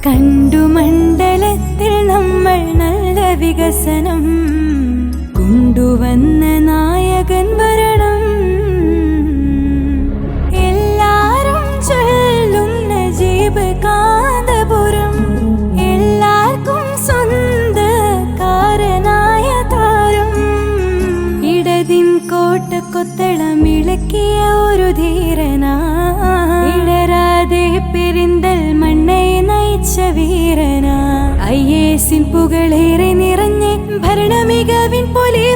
കണ്ടു മണ്ഡലത്തിൽ നമ്മൾ നല്ല വികസനം കൊണ്ടുവന്ന നായകൻ വരണം. എല്ലാരും ചൊല്ലുന്ന നജീബ് കാന്തപുരം, എല്ലാവർക്കും സ്വന്തക്കാരനായ താരം. ഇടതിൻ കോട്ടക്കൊത്തളം ഇളക്കിയ ഒരു ധീരനാ, ഇടരാതെ പെരിന്തൽ മണ്ണെ നയിച്ച വീരനാ. IAS പുകളേറെ നിറഞ്ഞ് ഭരണമികവിൻ പോലെ